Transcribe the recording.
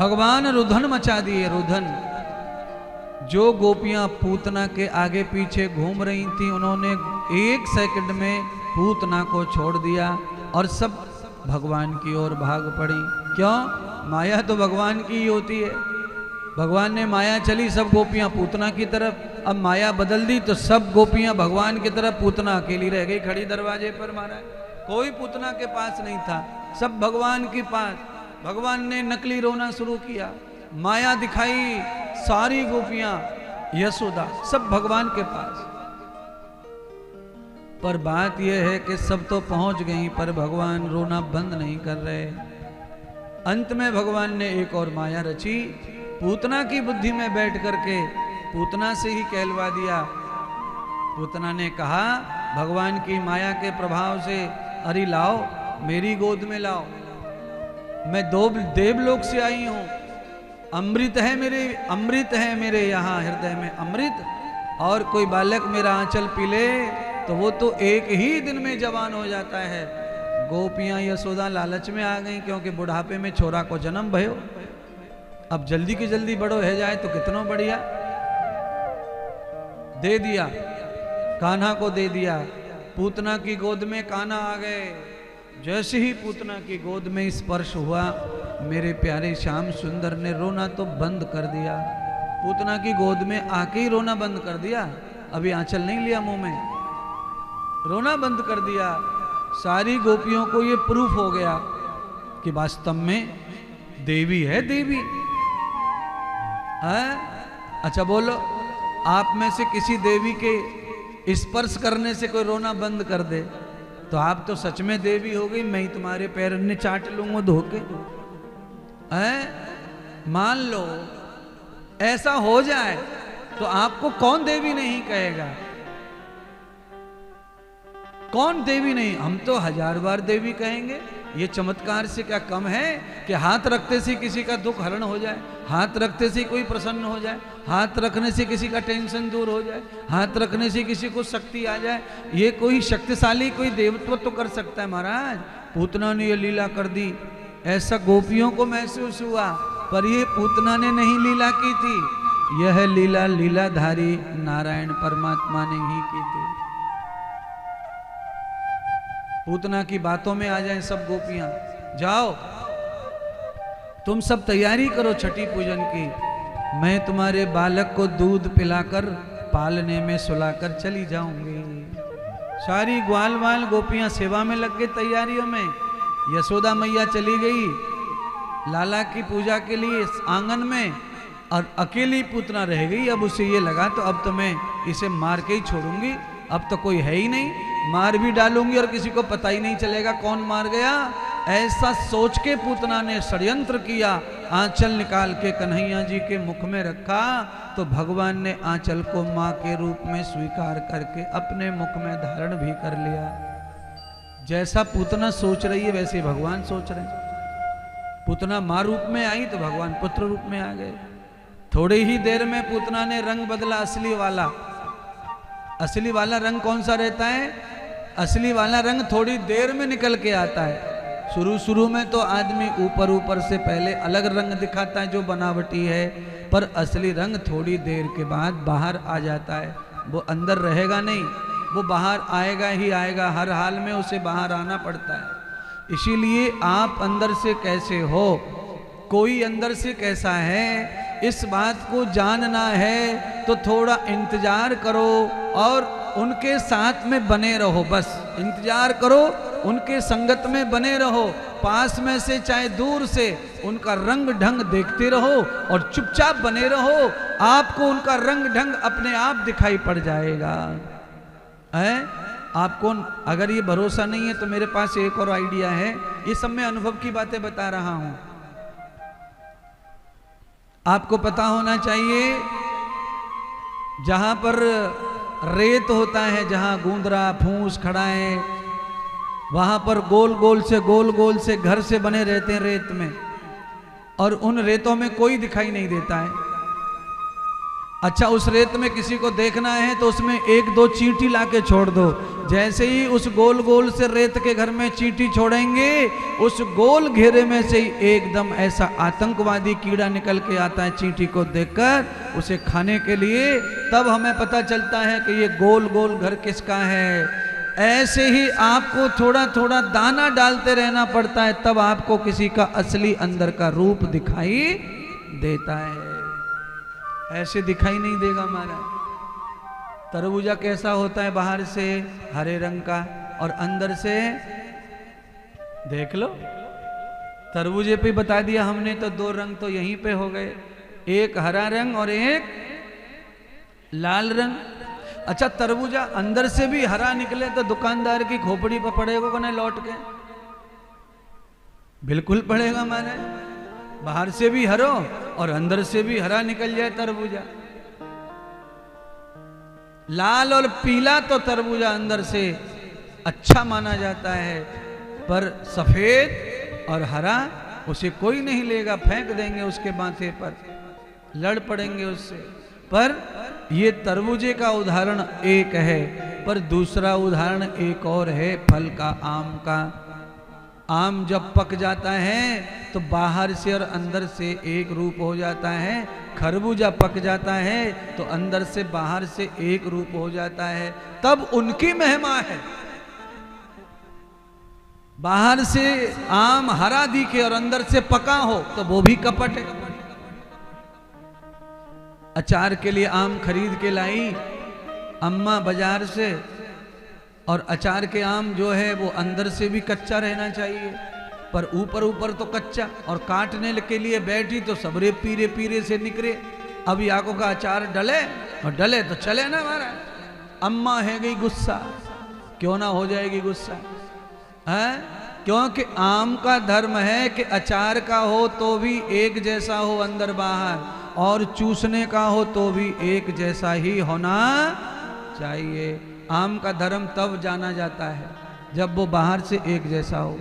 भगवान रुधन मचा दिए, रुधन। जो गोपियां पूतना के आगे पीछे घूम रही थी, उन्होंने 1 सेकंड में पूतना को छोड़ दिया और सब भगवान की ओर भाग पड़ी। क्यों? माया तो भगवान की ही होती है। भगवान ने माया चली, सब गोपियां पूतना की तरफ। अब माया बदल दी तो सब गोपियां भगवान की तरफ, पूतना अकेली रह गई खड़ी दरवाजे पर। महाराज कोई पूतना के पास नहीं था, सब भगवान के पास। भगवान ने नकली रोना शुरू किया, माया दिखाई, सारी गोपियां, यशोदा, सब भगवान के पास। पर बात यह है कि सब तो पहुंच गई, पर भगवान रोना बंद नहीं कर रहे। अंत में भगवान ने एक और माया रची, पूतना की बुद्धि में बैठ करके पूतना से ही कहलवा दिया। पूतना ने कहा भगवान की माया के प्रभाव से, अरे लाओ मेरी गोद में लाओ, मैं देवलोक से आई हूं, अमृत है मेरे यहाँ हृदय में अमृत, और कोई बालक मेरा आंचल पी ले तो वो तो एक ही दिन में जवान हो जाता है। गोपियां यशोदा लालच में आ गई, क्योंकि बुढ़ापे में छोरा को जन्म भयो, अब जल्दी की जल्दी बड़ो है जाए तो कितना बढ़िया। दे दिया, कान्हा को दे दिया। पूतना की गोद में कान्हा आ गए। जैसे ही पूतना की गोद में स्पर्श हुआ, मेरे प्यारे श्याम सुंदर ने रोना तो बंद कर दिया। पूतना की गोद में आके ही रोना बंद कर दिया, अभी आंचल नहीं लिया मुंह में, रोना बंद कर दिया। सारी गोपियों को ये प्रूफ हो गया कि वास्तव में देवी है, देवी है। अच्छा बोलो, आप में से किसी देवी के स्पर्श करने से कोई रोना बंद कर दे तो आप तो सच में देवी हो गई। मैं ही तुम्हारे पैर ने चाट लूंगा धोके, है। मान लो ऐसा हो जाए तो आपको कौन देवी नहीं कहेगा? कौन देवी नहीं? हम तो 1000 बार देवी कहेंगे। ये चमत्कार से क्या कम है कि हाथ रखते से किसी का दुख हरण हो जाए, हाथ रखते से कोई प्रसन्न हो जाए, हाथ रखने से किसी का टेंशन दूर हो जाए, हाथ रखने से किसी को शक्ति आ जाए। ये कोई शक्तिशाली, कोई देवत्व तो कर सकता है महाराज। पूतना ने ये लीला कर दी, ऐसा गोपियों को महसूस हुआ, पर ये पूतना ने नहीं लीला की थी, यह लीला लीलाधारी नारायण परमात्मा ने ही की थी। पूतना की बातों में आ जाए सब गोपियां। जाओ तुम सब तैयारी करो छठी पूजन की, मैं तुम्हारे बालक को दूध पिलाकर पालने में सुलाकर चली जाऊंगी। सारी ग्वाल वाल गोपियां सेवा में लग गई, तैयारियों में। यशोदा मैया चली गई लाला की पूजा के लिए आंगन में, और अकेली पूतना रह गई। अब उसे ये लगा तो अब तो मैं इसे मार के ही छोड़ूंगी, अब तो कोई है ही नहीं, मार भी डालूंगी और किसी को पता ही नहीं चलेगा कौन मार गया। ऐसा सोच के पूतना ने षड्यंत्र किया, आंचल निकाल के कन्हैया जी के मुख में रखा, तो भगवान ने आंचल को मां के रूप में स्वीकार करके अपने मुख में धारण भी कर लिया। जैसा पूतना सोच रही है वैसे भगवान सोच रहे हैं। पूतना मां रूप में आई तो भगवान पुत्र रूप में आ गए। थोड़ी ही देर में पूतना ने रंग बदला, असली वाला। असली वाला रंग कौन सा रहता है? असली वाला रंग थोड़ी देर में निकल के आता है। शुरू में तो आदमी ऊपर से पहले अलग रंग दिखाता है जो बनावटी है, पर असली रंग थोड़ी देर के बाद बाहर आ जाता है। वो अंदर रहेगा नहीं, वो बाहर आएगा ही आएगा, हर हाल में उसे बाहर आना पड़ता है। इसीलिए आप अंदर से कैसे हो, कोई अंदर से कैसा है, इस बात को जानना है तो थोड़ा इंतजार करो और उनके साथ में बने रहो। बस इंतजार करो, उनके संगत में बने रहो, पास में से चाहे दूर से उनका रंग ढंग देखते रहो और चुपचाप बने रहो। आपको उनका रंग ढंग अपने आप दिखाई पड़ जाएगा। है आपको अगर ये भरोसा नहीं है तो मेरे पास एक और आइडिया है। ये सब मैं अनुभव की बातें बता रहा हूं, आपको पता होना चाहिए। जहां पर रेत होता है, जहां गूंदरा फूस खड़ा है, वहां पर गोल गोल से घर से बने रहते हैं रेत में, और उन रेतों में कोई दिखाई नहीं देता है। अच्छा, उस रेत में किसी को देखना है तो उसमें एक दो चींटी लाके छोड़ दो। जैसे ही उस गोल गोल से रेत के घर में चींटी छोड़ेंगे, उस गोल घेरे में से ही एकदम ऐसा आतंकवादी कीड़ा निकल के आता है चींटी को देखकर उसे खाने के लिए। तब हमें पता चलता है कि ये गोल गोल घर किसका है। ऐसे ही आपको थोड़ा थोड़ा दाना डालते रहना पड़ता है, तब आपको किसी का असली अंदर का रूप दिखाई देता है। ऐसे दिखाई नहीं देगा महाराज। तरबूजा कैसा होता है? बाहर से हरे रंग का और अंदर से देख लो। तरबूजे पे बता दिया हमने, तो दो रंग तो यहीं पे हो गए, एक हरा रंग और एक लाल रंग। अच्छा, तरबूजा अंदर से भी हरा निकले तो दुकानदार की खोपड़ी पर पड़ेगा को नहीं लौट के? बिल्कुल पड़ेगा महाराज। बाहर से भी हरो और अंदर से भी हरा निकल जाए तरबूजा। लाल और पीला तो तरबूजा अंदर से अच्छा माना जाता है, पर सफेद और हरा उसे कोई नहीं लेगा, फेंक देंगे उसके माथे पर, लड़ पड़ेंगे उससे। पर ये तरबूजे का उदाहरण एक है, पर दूसरा उदाहरण एक और है, फल का, आम का। आम जब पक जाता है तो बाहर से और अंदर से एक रूप हो जाता है। खरबूजा पक जाता है तो अंदर से बाहर से एक रूप हो जाता है। तब उनकी महिमा है। बाहर से आम हरा दिखे और अंदर से पका हो तो वो भी कपट है। अचार के लिए आम खरीद के लाई अम्मा बाजार से, और अचार के आम जो है वो अंदर से भी कच्चा रहना चाहिए, पर ऊपर ऊपर तो कच्चा, और काटने के लिए बैठी तो सबरे पीरे पीरे से निकले। अब आंखों का अचार डले और डले तो चले ना हमारा। अम्मा है गई गुस्सा, क्यों ना हो जाएगी गुस्सा है? क्योंकि आम का धर्म है कि अचार का हो तो भी एक जैसा हो अंदर बाहर, और चूसने का हो तो भी एक जैसा ही होना चाहिए। आम का धर्म तब जाना जाता है जब वो बाहर से एक जैसा हो।